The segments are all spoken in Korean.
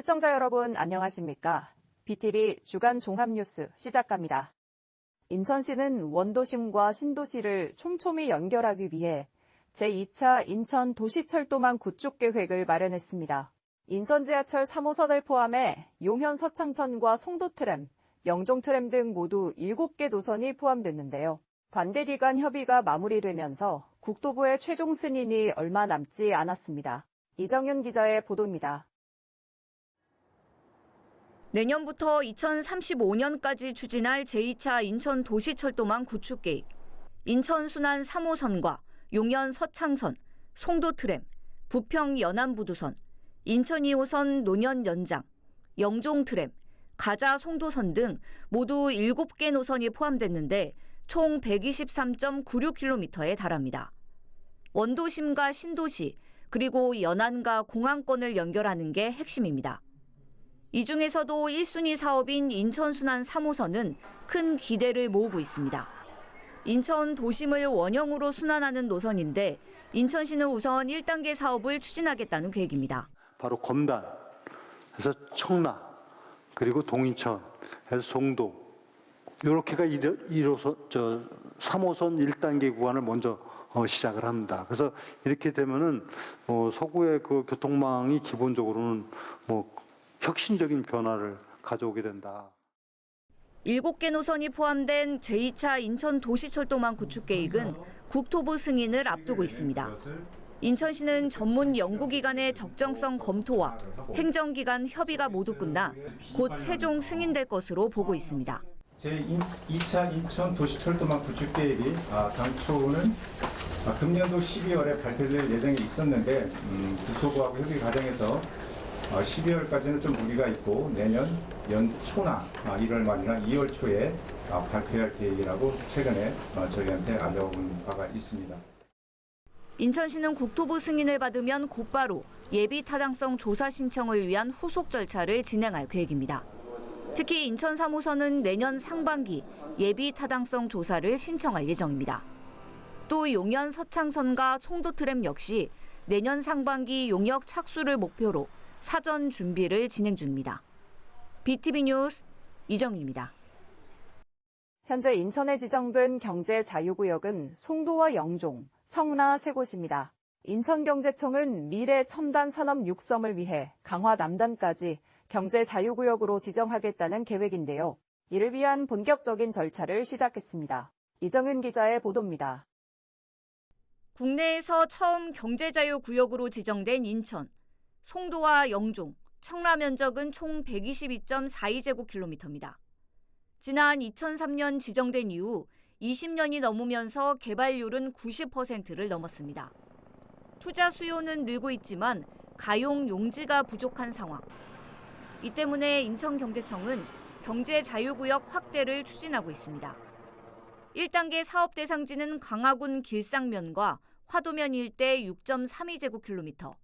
시청자 여러분 안녕하십니까? BTV 주간 종합뉴스 시작합니다. 인천시는 원도심과 신도시를 촘촘히 연결하기 위해 제2차 인천 도시철도망 구축 계획을 마련했습니다. 인천지하철 3호선을 포함해 용현 서창선과 송도트램, 영종트램 등 모두 7개 노선이 포함됐는데요. 관계기 간 협의가 마무리되면서 국토부의 최종 승인이 얼마 남지 않았습니다. 이정윤 기자의 보도입니다. 내년부터 2035년까지 추진할 제2차 인천 도시철도망 구축 계획, 인천 순환 3호선과 용현 서창선, 송도트램, 부평 연안부두선, 인천 2호선 노년 연장, 영종트램, 가자 송도선 등 모두 7개 노선이 포함됐는데 총 123.96km에 달합니다. 원도심과 신도시, 그리고 연안과 공항권을 연결하는 게 핵심입니다. 이 중에서도 1순위 사업인 인천 순환 3호선은 큰 기대를 모으고 있습니다. 인천 도심을 원형으로 순환하는 노선인데 인천시는 우선 1단계 사업을 추진하겠다는 계획입니다. 바로 검단에서 청라, 그리고 동인천에서 송도, 이렇게가 3호선 1단계 구간을 먼저 시작을 합니다. 그래서 이렇게 되면은 서구의 그 교통망이 기본적으로는 혁신적인 변화를 가져오게 된다. 7개 노선이 포함된 제2차 인천 도시철도망 구축 계획은 국토부 승인을 앞두고 있습니다. 인천시는 전문 연구기관의 적정성 검토와 행정기관 협의가 모두 끝나 곧 최종 승인될 것으로 보고 있습니다. 제2차 인천 도시철도망 구축 계획이 당초는 금년도 12월에 발표될 예정이 있었는데 국토부하고 협의 과정에서 12월까지는 좀 무리가 있고 내년 연초나 1월 말이나 2월 초에 발표할 계획이라고 최근에 저희한테 알려온 바가 있습니다. 인천시는 국토부 승인을 받으면 곧바로 예비 타당성 조사 신청을 위한 후속 절차를 진행할 계획입니다. 특히 인천 3호선은 내년 상반기 예비 타당성 조사를 신청할 예정입니다. 또 용현 서창선과 송도트램 역시 내년 상반기 용역 착수를 목표로 사전 준비를 진행 중입니다. BTV 뉴스 이정윤입니다. 현재 인천에 지정된 경제 자유구역은 송도와 영종, 청라 3곳입니다. 인천경제청은 미래 첨단 산업 육성을 위해 강화 남단까지 경제 자유구역으로 지정하겠다는 계획인데요. 이를 위한 본격적인 절차를 시작했습니다. 이정은 기자의 보도입니다. 국내에서 처음 경제자유구역으로 지정된 인천, 송도와 영종, 청라 면적은 총 122.42제곱킬로미터입니다. 지난 2003년 지정된 이후 20년이 넘으면서 개발률은 90%를 넘었습니다. 투자 수요는 늘고 있지만 가용 용지가 부족한 상황. 이 때문에 인천경제청은 경제자유구역 확대를 추진하고 있습니다. 1단계 사업 대상지는 강화군 길상면과 화도면 일대 6.32제곱킬로미터,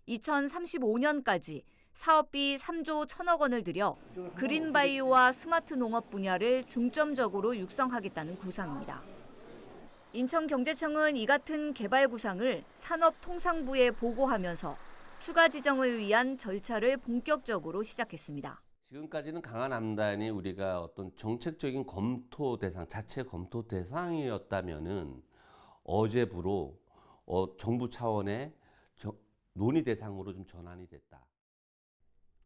2035년까지 사업비 3조 1천억 원을 들여 그린바이오와 스마트 농업 분야를 중점적으로 육성하겠다는 구상입니다. 인천경제청은 이 같은 개발 구상을 산업통상부에 보고하면서 추가 지정을 위한 절차를 본격적으로 시작했습니다. 지금까지는 강화남단이 우리가 어떤 정책적인 검토 대상, 자체 검토 대상이었다면은 어제부로 정부 차원의 논의 대상으로 좀 전환이 됐다.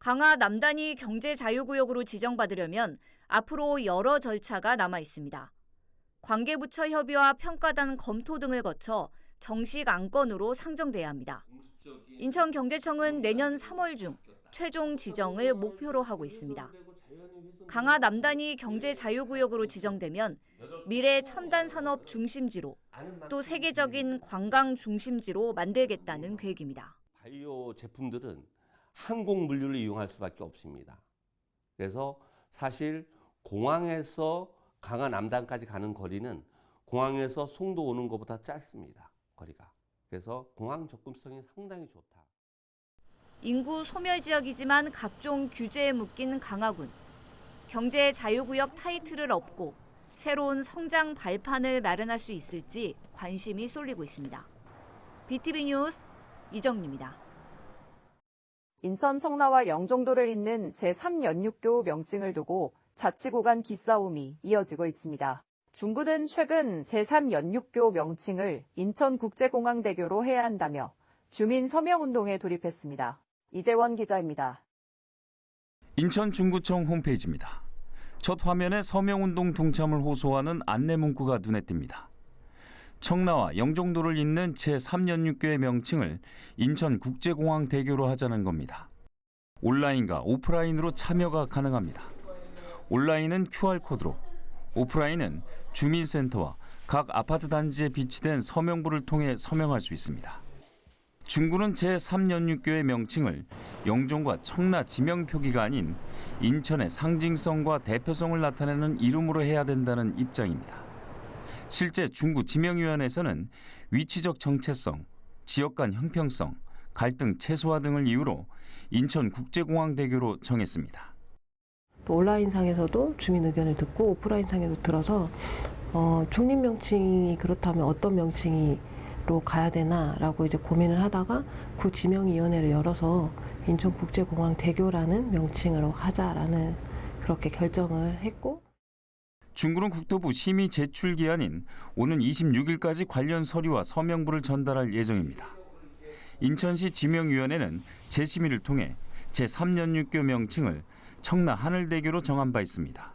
강화 남단이 경제자유구역으로 지정받으려면 앞으로 여러 절차가 남아 있습니다. 관계부처 협의와 평가단 검토 등을 거쳐 정식 안건으로 상정돼야 합니다. 인천경제청은 내년 3월 중 최종 지정을 목표로 하고 있습니다. 강화 남단이 경제자유구역으로 지정되면 미래 첨단 산업 중심지로 또 세계적인 관광 중심지로 만들겠다는 계획입니다. 바이오 제품들은 항공 물류를 이용할 수밖에 없습니다. 그래서 사실 공항에서 강화 남단까지 가는 거리는 공항에서 송도 오는 것보다 짧습니다. 거리가. 그래서 공항 접근성이 상당히 좋다. 인구 소멸 지역이지만 각종 규제에 묶인 강화군. 경제 자유구역 타이틀을 얻고 새로운 성장 발판을 마련할 수 있을지 관심이 쏠리고 있습니다. BTV 뉴스 이정리입니다. 인천 청라와 영종도를 잇는 제3연육교 명칭을 두고 자치구 간 기싸움이 이어지고 있습니다. 중구는 최근 제3연육교 명칭을 인천국제공항대교로 해야 한다며 주민 서명운동에 돌입했습니다. 이재원 기자입니다. 인천 중구청 홈페이지입니다. 첫 화면에 서명운동 동참을 호소하는 안내 문구가 눈에 띕니다. 청라와 영종도를 잇는 제3연육교의 명칭을 인천국제공항대교로 하자는 겁니다. 온라인과 오프라인으로 참여가 가능합니다. 온라인은 QR코드로, 오프라인은 주민센터와 각 아파트 단지에 비치된 서명부를 통해 서명할 수 있습니다. 중구는 제3연육교의 명칭을 영종과 청라 지명 표기가 아닌 인천의 상징성과 대표성을 나타내는 이름으로 해야 된다는 입장입니다. 실제 중구 지명위원회에서는 위치적 정체성, 지역 간 형평성, 갈등 최소화 등을 이유로 인천국제공항대교로 정했습니다. 또 온라인상에서도 주민 의견을 듣고 오프라인상에도 들어서 중립 명칭이 그렇다면 어떤 명칭으로 가야 되나라고 이제 고민을 하다가 구 지명위원회를 열어서 인천국제공항대교라는 명칭으로 하자라는 그렇게 결정을 했고. 중구는 국토부 심의 제출 기한인 오는 26일까지 관련 서류와 서명부를 전달할 예정입니다. 인천시 지명위원회는 재심의를 통해 제3연육교 명칭을 청라 하늘대교로 정한 바 있습니다.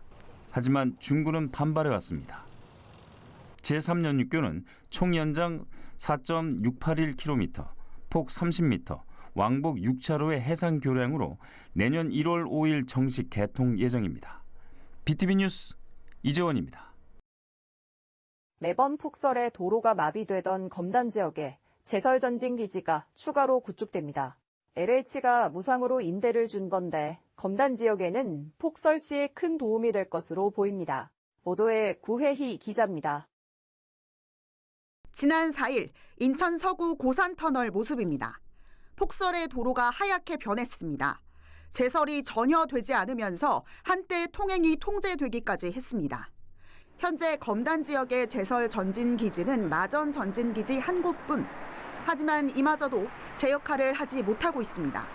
하지만 중구는 반발해왔습니다. 제3연육교는 총 연장 4.681km, 폭 30m, 왕복 6차로의 해상 교량으로 내년 1월 5일 정식 개통 예정입니다. BTV 뉴스 이재원입니다. 매번 폭설에 도로가 마비되던 검단 지역에 제설 전진 기지가 추가로 구축됩니다. LH가 무상으로 임대를 준 건데 검단 지역에는 폭설 시에 큰 도움이 될 것으로 보입니다. 보도에 구혜희 기자입니다. 지난 4일 인천 서구 고산터널 모습입니다. 폭설에 도로가 하얗게 변했습니다. 제설이 전혀 되지 않으면서 한때 통행이 통제되기까지 했습니다. 현재 검단 지역의 제설 전진 기지는 마전 전진 기지 한 곳뿐. 하지만 이마저도 제 역할을 하지 못하고 있습니다.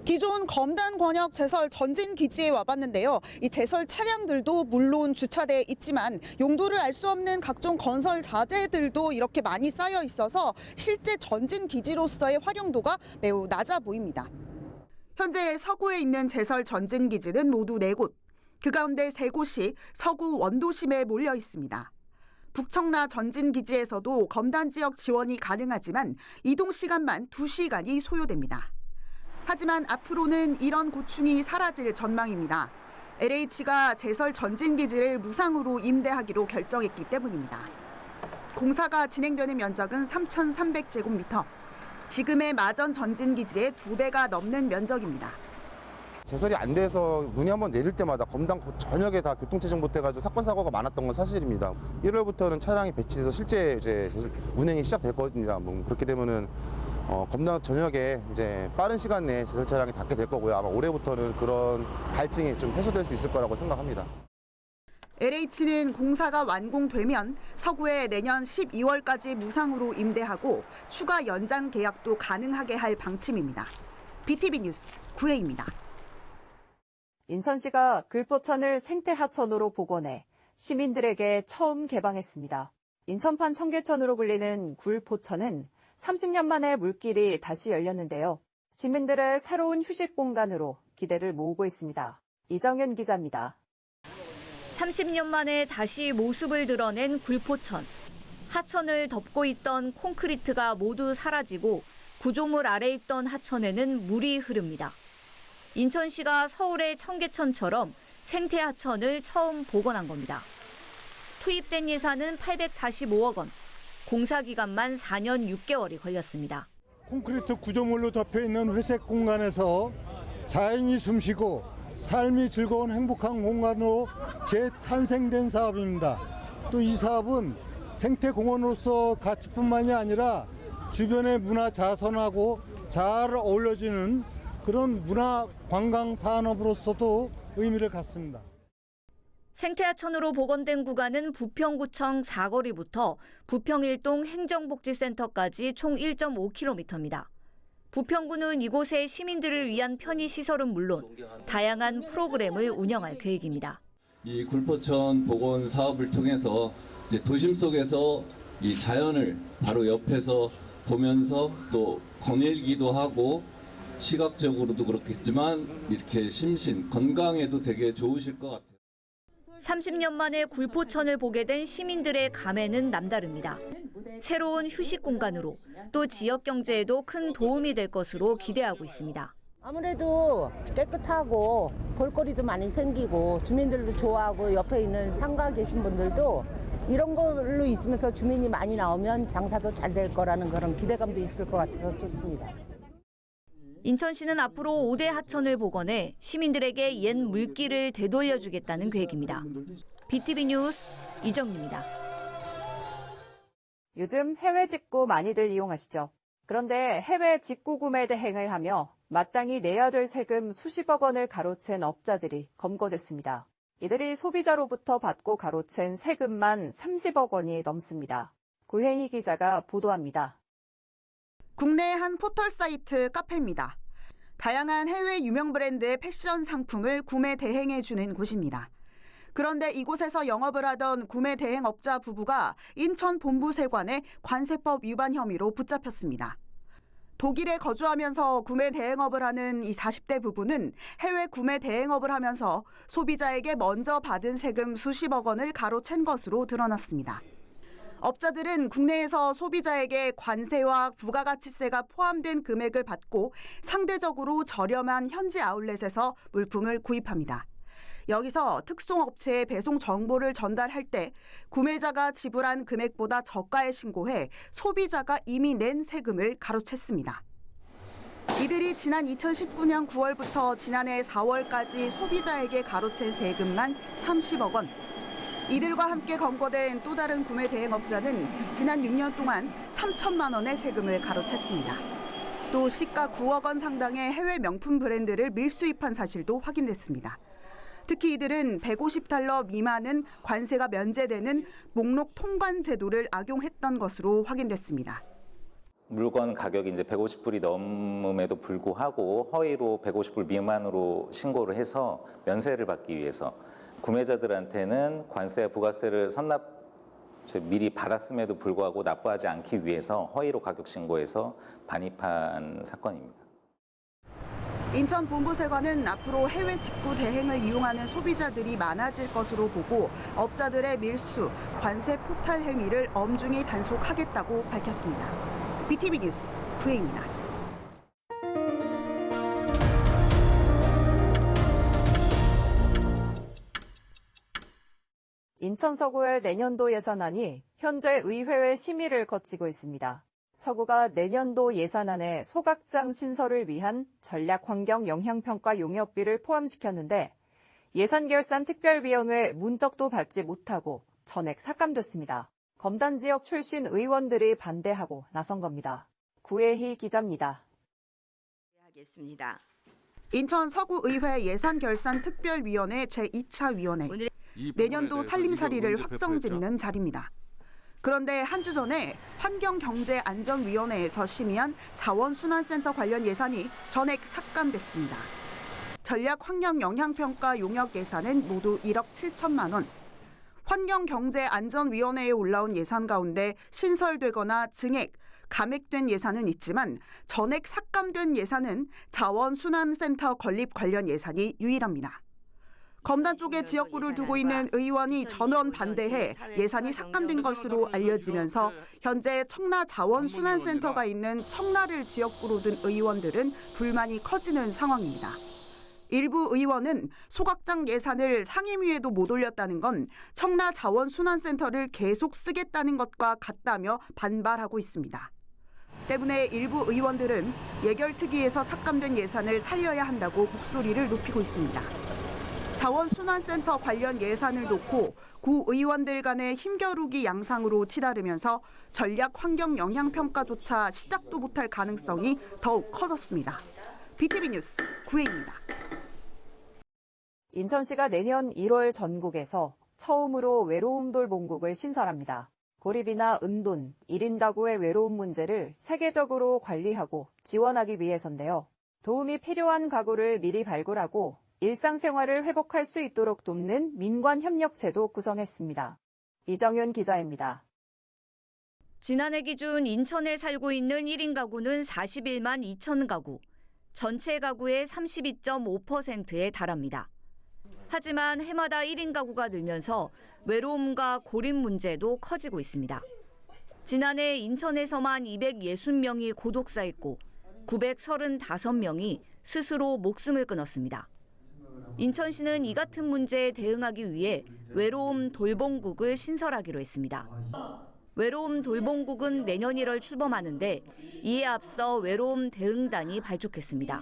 기존 검단 권역 제설 전진 기지에 와봤는데요. 이 제설 차량들도 물론 주차돼 있지만 용도를 알 수 없는 각종 건설 자재들도 이렇게 많이 쌓여 있어서 실제 전진 기지로서의 활용도가 매우 낮아 보입니다. 현재 서구에 있는 제설 전진 기지는 모두 4곳. 그 가운데 3곳이 서구 원도심에 몰려 있습니다. 북청라 전진 기지에서도 검단 지역 지원이 가능하지만 이동 시간만 2시간이 소요됩니다. 하지만 앞으로는 이런 고충이 사라질 전망입니다. LH가 제설 전진 기지를 무상으로 임대하기로 결정했기 때문입니다. 공사가 진행되는 면적은 3,300제곱미터. 지금의 마전 전진 기지의 2배가 넘는 면적입니다. 제설이 안 돼서 눈이 한번 내릴 때마다 검단 전역에 다 교통체 정보돼가지고 사건 사고가 많았던 건 사실입니다. 1월부터는 차량이 배치돼서 실제 이제 운행이 시작될 겁니다. 그렇게 되면은 검단 전역에 이제 빠른 시간 내에 제설 차량이 닿게 될 거고요. 아마 올해부터는 그런 갈증이 좀 해소될 수 있을 거라고 생각합니다. LH는 공사가 완공되면 서구에 내년 12월까지 무상으로 임대하고 추가 연장 계약도 가능하게 할 방침입니다. BTV 뉴스 구혜입니다. 인천시가 글포천을 생태하천으로 복원해 시민들에게 처음 개방했습니다. 인천판 청계천으로 불리는 굴포천은 30년 만에 물길이 다시 열렸는데요. 시민들의 새로운 휴식 공간으로 기대를 모으고 있습니다. 이정현 기자입니다. 30년 만에 다시 모습을 드러낸 굴포천. 하천을 덮고 있던 콘크리트가 모두 사라지고 구조물 아래 있던 하천에는 물이 흐릅니다. 인천시가 서울의 청계천처럼 생태하천을 처음 복원한 겁니다. 투입된 예산은 845억 원, 공사 기간만 4년 6개월이 걸렸습니다. 콘크리트 구조물로 덮여있는 회색 공간에서 자연이 숨쉬고 삶이 즐거운 행복한 공간으로 재탄생된 사업입니다. 또 이 사업은 생태공원으로서 가치뿐만이 아니라 주변의 문화 자선하고 잘 어우러지는 그런 문화 관광 산업으로서도 의미를 갖습니다. 생태하천으로 복원된 구간은 부평구청 사거리부터 부평일동 행정복지센터까지 총 1.5km입니다. 부평구는 이곳에 시민들을 위한 편의시설은 물론 다양한 프로그램을 운영할 계획입니다. 이 굴포천 복원 사업을 통해서 이제 도심 속에서 이 자연을 바로 옆에서 보면서 또 거닐기도 하고 시각적으로도 그렇겠지만 이렇게 심신, 건강에도 되게 좋으실 것 같아요. 30년 만에 굴포천을 보게 된 시민들의 감회는 남다릅니다. 새로운 휴식 공간으로 또 지역 경제에도 큰 도움이 될 것으로 기대하고 있습니다. 아무래도 깨끗하고 볼거리도 많이 생기고 주민들도 좋아하고 옆에 있는 상가 계신 분들도 이런 걸로 있으면서 주민이 많이 나오면 장사도 잘 될 거라는 그런 기대감도 있을 것 같아서 좋습니다. 인천시는 앞으로 5대 하천을 복원해 시민들에게 옛 물길을 되돌려주겠다는 계획입니다. BTV 뉴스 이정입니다. 요즘 해외 직구 많이들 이용하시죠. 그런데 해외 직구 구매 대행을 하며 마땅히 내야 될 세금 수십억 원을 가로챈 업자들이 검거됐습니다. 이들이 소비자로부터 받고 가로챈 세금만 30억 원이 넘습니다. 고혜희 기자가 보도합니다. 국내 한 포털 사이트 카페입니다. 다양한 해외 유명 브랜드의 패션 상품을 구매 대행해주는 곳입니다. 그런데 이곳에서 영업을 하던 구매 대행업자 부부가 인천 본부세관에 관세법 위반 혐의로 붙잡혔습니다. 독일에 거주하면서 구매 대행업을 하는 이 40대 부부는 해외 구매 대행업을 하면서 소비자에게 먼저 받은 세금 수십억 원을 가로챈 것으로 드러났습니다. 업자들은 국내에서 소비자에게 관세와 부가가치세가 포함된 금액을 받고 상대적으로 저렴한 현지 아울렛에서 물품을 구입합니다. 여기서 특송업체에 배송 정보를 전달할 때 구매자가 지불한 금액보다 저가에 신고해 소비자가 이미 낸 세금을 가로챘습니다. 이들이 지난 2019년 9월부터 지난해 4월까지 소비자에게 가로챈 세금만 30억 원. 이들과 함께 검거된 또 다른 구매 대행업자는 지난 6년 동안 3천만 원의 세금을 가로챘습니다. 또 시가 9억 원 상당의 해외 명품 브랜드를 밀수입한 사실도 확인됐습니다. 특히 이들은 150달러 미만은 관세가 면제되는 목록 통관 제도를 악용했던 것으로 확인됐습니다. 물건 가격이 이제 150불이 넘음에도 불구하고 허위로 150불 미만으로 신고를 해서 면세를 받기 위해서 구매자들한테는 관세와 부가세를 미리 받았음에도 불구하고 납부하지 않기 위해서 허위로 가격 신고해서 반입한 사건입니다. 인천 본부세관은 앞으로 해외 직구 대행을 이용하는 소비자들이 많아질 것으로 보고 업자들의 밀수, 관세 포탈 행위를 엄중히 단속하겠다고 밝혔습니다. BTV 뉴스 구혜입니다. 인천 서구의 내년도 예산안이 현재 의회의 심의를 거치고 있습니다. 서구가 내년도 예산안에 소각장 신설을 위한 전략환경 영향평가 용역비를 포함시켰는데 예산결산특별위원회 문턱도 밟지 못하고 전액 삭감됐습니다. 검단 지역 출신 의원들이 반대하고 나선 겁니다. 구혜희 기자입니다. 인천 서구의회 예산결산특별위원회 제2차 위원회. 내년도 살림살이를 확정짓는 자리입니다. 그런데 한 주 전에 환경경제안전위원회에서 심의한 자원순환센터 관련 예산이 전액 삭감됐습니다. 전략환경영향평가 용역 예산은 모두 1억 7천만 원. 환경경제안전위원회에 올라온 예산 가운데 신설되거나 증액, 감액된 예산은 있지만 전액 삭감된 예산은 자원순환센터 건립 관련 예산이 유일합니다. 검단 쪽에 지역구를 두고 있는 의원이 전원 반대해 예산이 삭감된 것으로 알려지면서 현재 청라 자원순환센터가 있는 청라를 지역구로 둔 의원들은 불만이 커지는 상황입니다. 일부 의원은 소각장 예산을 상임위에도 못 올렸다는 건 청라 자원순환센터를 계속 쓰겠다는 것과 같다며 반발하고 있습니다. 때문에 일부 의원들은 예결특위에서 삭감된 예산을 살려야 한다고 목소리를 높이고 있습니다. 자원순환센터 관련 예산을 놓고 구 의원들 간의 힘겨루기 양상으로 치달으면서 전략환경영향평가조차 시작도 못할 가능성이 더욱 커졌습니다. BTV 뉴스 구혜입니다. 인천시가 내년 1월 전국에서 처음으로 외로움돌 봉국을 신설합니다. 고립이나 은돈, 1인 가구의 외로움 문제를 체계적으로 관리하고 지원하기 위해서인데요. 도움이 필요한 가구를 미리 발굴하고 일상생활을 회복할 수 있도록 돕는 민관협력제도 구성했습니다. 이정윤 기자입니다. 지난해 기준 인천에 살고 있는 1인 가구는 41만 2천 가구, 전체 가구의 32.5%에 달합니다. 하지만 해마다 1인 가구가 늘면서 외로움과 고립 문제도 커지고 있습니다. 지난해 인천에서만 260명이 고독사했고 935명이 스스로 목숨을 끊었습니다. 인천시는 이 같은 문제에 대응하기 위해 외로움 돌봄국을 신설하기로 했습니다. 외로움 돌봄국은 내년 1월 출범하는데 이에 앞서 외로움 대응단이 발족했습니다.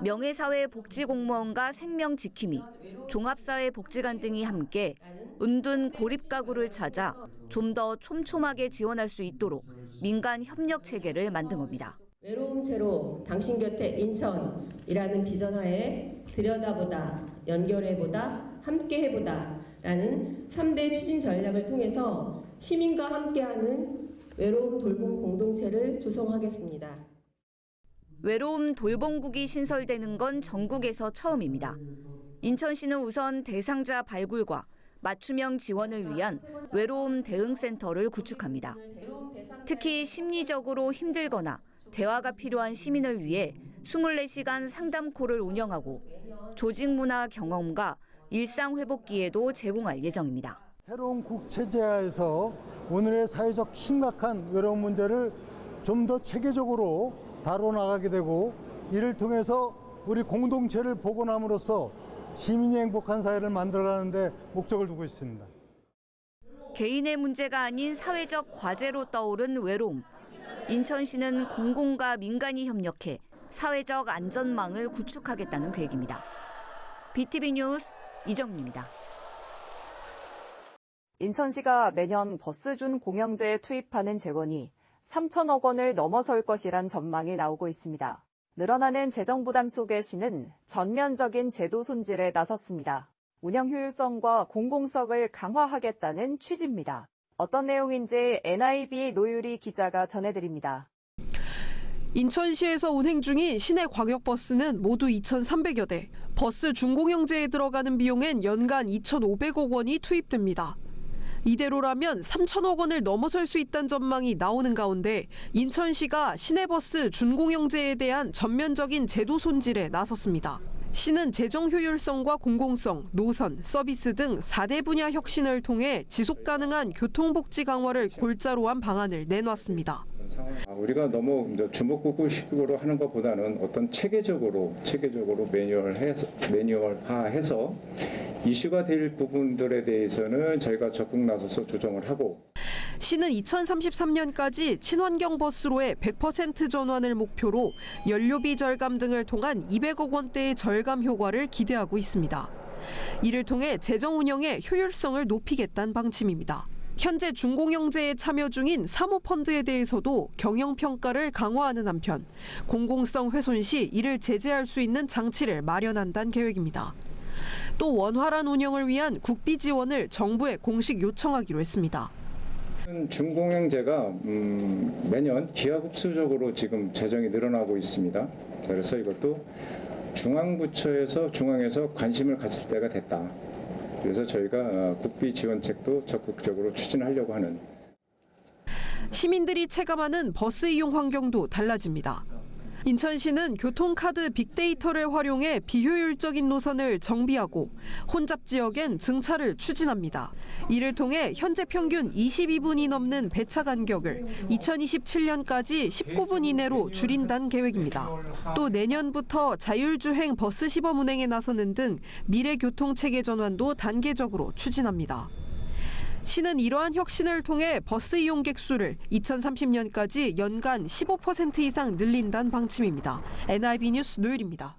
명예사회복지공무원과 생명지킴이, 종합사회복지관 등이 함께 은둔 고립가구를 찾아 좀 더 촘촘하게 지원할 수 있도록 민간 협력 체계를 만든 겁니다. 외로움제로 당신 곁에 인천이라는 비전하에 들여다보다, 연결해보다, 함께해보다라는 3대 추진 전략을 통해서 시민과 함께하는 외로움 돌봄 공동체를 조성하겠습니다. 외로움 돌봄국이 신설되는 건 전국에서 처음입니다. 인천시는 우선 대상자 발굴과 맞춤형 지원을 위한 외로움 대응센터를 구축합니다. 특히 심리적으로 힘들거나 대화가 필요한 시민을 위해 24시간 상담콜을 운영하고 조직 문화 경험과 일상 회복 기회도 제공할 예정입니다. 새로운 국체제하에서 오늘의 사회적 심각한 외로움 문제를 좀 더 체계적으로 다뤄나가게 되고 이를 통해서 우리 공동체를 복원함으로써 시민이 행복한 사회를 만들어가는 데 목적을 두고 있습니다. 개인의 문제가 아닌 사회적 과제로 떠오른 외로움. 인천시는 공공과 민간이 협력해 사회적 안전망을 구축하겠다는 계획입니다. BTV 뉴스 이정윤입니다. 인천시가 매년 버스준 공영제에 투입하는 재원이 3천억 원을 넘어설 것이란 전망이 나오고 있습니다. 늘어나는 재정 부담 속에 시는 전면적인 제도 손질에 나섰습니다. 운영 효율성과 공공성을 강화하겠다는 취지입니다. 어떤 내용인지 NIB 노유리 기자가 전해드립니다. 인천시에서 운행 중인 시내 광역버스는 모두 2,300여 대. 버스 준공영제에 들어가는 비용엔 연간 2,500억 원이 투입됩니다. 이대로라면 3천억 원을 넘어설 수 있다는 전망이 나오는 가운데 인천시가 시내버스 준공영제에 대한 전면적인 제도 손질에 나섰습니다. 시는 재정 효율성과 공공성, 노선, 서비스 등 4대 분야 혁신을 통해 지속 가능한 교통복지 강화를 골자로 한 방안을 내놨습니다. 우리가 너무 주먹구구식으로 하는 것보다는 어떤 체계적으로 매뉴얼화해서 이슈가 될 부분들에 대해서는 저희가 적극 나서서 조정을 하고. 시는 2033년까지 친환경 버스로의 100% 전환을 목표로 연료비 절감 등을 통한 200억 원대의 절감 효과를 기대하고 있습니다. 이를 통해 재정 운영의 효율성을 높이겠다는 방침입니다. 현재 준공영제에 참여 중인 사모펀드에 대해서도 경영평가를 강화하는 한편 공공성 훼손 시 이를 제재할 수 있는 장치를 마련한다는 계획입니다. 또 원활한 운영을 위한 국비 지원을 정부에 공식 요청하기로 했습니다. 준공영제가 매년 기하급수적으로 지금 재정이 늘어나고 있습니다. 그래서 이것도 중앙에서 관심을 가질 때가 됐다. 그래서 저희가 국비 지원책도 적극적으로 추진하려고 하는. 시민들이 체감하는 버스 이용 환경도 달라집니다. 인천시는 교통카드 빅데이터를 활용해 비효율적인 노선을 정비하고 혼잡 지역엔 증차를 추진합니다. 이를 통해 현재 평균 22분이 넘는 배차 간격을 2027년까지 19분 이내로 줄인다는 계획입니다. 또 내년부터 자율주행 버스 시범 운행에 나서는 등 미래 교통체계 전환도 단계적으로 추진합니다. 시는 이러한 혁신을 통해 버스 이용객 수를 2030년까지 연간 15% 이상 늘린다는 방침입니다. NIB 뉴스 노율입니다.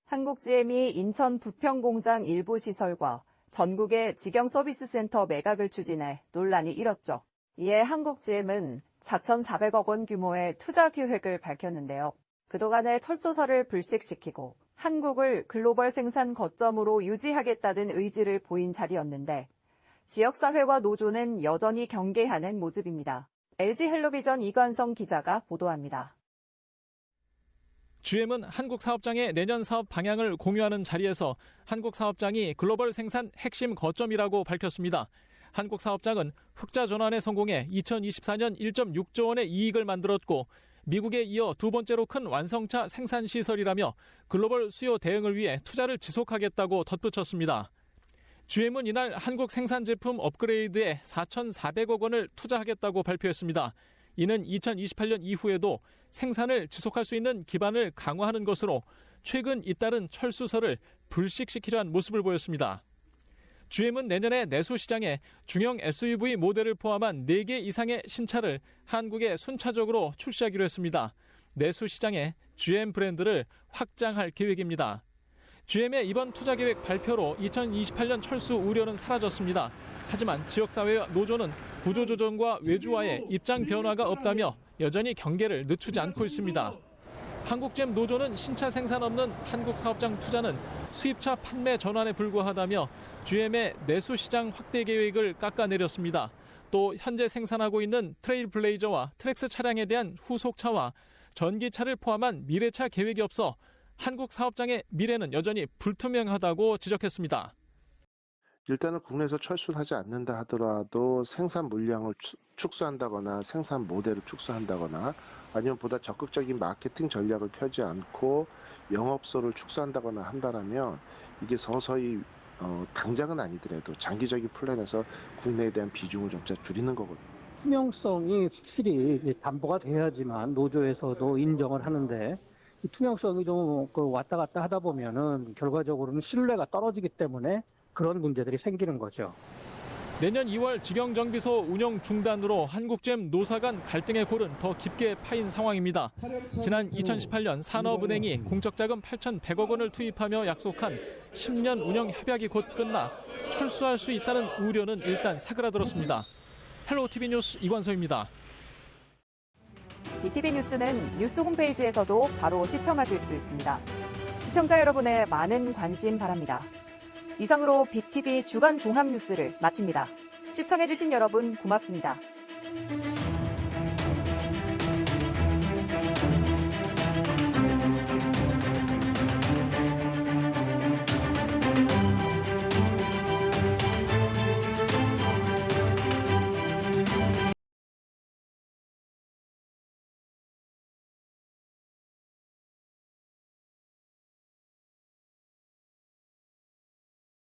한국GM이 인천 부평공장 일부 시설과 전국의 직영서비스센터 매각을 추진해 논란이 일었죠. 이에 한국GM은 4,400억 원 규모의 투자 계획을 밝혔는데요. 그동안의 철도사를 불식시키고 한국을 글로벌 생산 거점으로 유지하겠다는 의지를 보인 자리였는데 지역사회와 노조는 여전히 경계하는 모습입니다. LG헬로비전 이관성 기자가 보도합니다. GM은 한국 사업장의 내년 사업 방향을 공유하는 자리에서 한국 사업장이 글로벌 생산 핵심 거점이라고 밝혔습니다. 한국 사업장은 흑자 전환에 성공해 2024년 1.6조 원의 이익을 만들었고 미국에 이어 두 번째로 큰 완성차 생산 시설이라며 글로벌 수요 대응을 위해 투자를 지속하겠다고 덧붙였습니다. GM은 이날 한국 생산 제품 업그레이드에 4,400억 원을 투자하겠다고 발표했습니다. 이는 2028년 이후에도 생산을 지속할 수 있는 기반을 강화하는 것으로 최근 잇따른 철수설을 불식시키려한 모습을 보였습니다. GM은 내년에 내수 시장에 중형 SUV 모델을 포함한 4개 이상의 신차를 한국에 순차적으로 출시하기로 했습니다. 내수 시장에 GM 브랜드를 확장할 계획입니다. GM의 이번 투자 계획 발표로 2028년 철수 우려는 사라졌습니다. 하지만 지역사회와 노조는 구조조정과 외주화에 입장 변화가 없다며 여전히 경계를 늦추지 않고 있습니다. 한국GM 노조는 신차 생산 없는 한국 사업장 투자는 수입차 판매 전환에 불과하다며 GM의 내수 시장 확대 계획을 깎아내렸습니다. 또 현재 생산하고 있는 트레일블레이저와 트랙스 차량에 대한 후속차와 전기차를 포함한 미래차 계획이 없어 한국 사업장의 미래는 여전히 불투명하다고 지적했습니다. 일단은 국내에서 철수하지 않는다 하더라도 생산 물량을 축소한다거나 생산 모델을 축소한다거나 아니면 보다 적극적인 마케팅 전략을 펴지 않고 영업소를 축소한다거나 한다면 이게 서서히 당장은 아니더라도 장기적인 플랜에서 국내에 대한 비중을 점차 줄이는 거거든요. 투명성이 확실히 담보가 돼야지만 노조에서도 인정을 하는데 이 투명성이 좀 왔다 갔다 하다 보면은 결과적으로는 신뢰가 떨어지기 때문에 그런 문제들이 생기는 거죠. 내년 2월 직영정비소 운영 중단으로 한국GM 노사 간 갈등의 골은 더 깊게 파인 상황입니다. 지난 2018년 산업은행이 공적자금 8,100억 원을 투입하며 약속한 10년 운영 협약이 곧 끝나 철수할 수 있다는 우려는 일단 사그라들었습니다. 헬로티비 뉴스 이관서입니다. BTV 뉴스는 뉴스 홈페이지에서도 바로 시청하실 수 있습니다. 시청자 여러분의 많은 관심 바랍니다. 이상으로 BTV 주간 종합 뉴스를 마칩니다. 시청해주신 여러분 고맙습니다.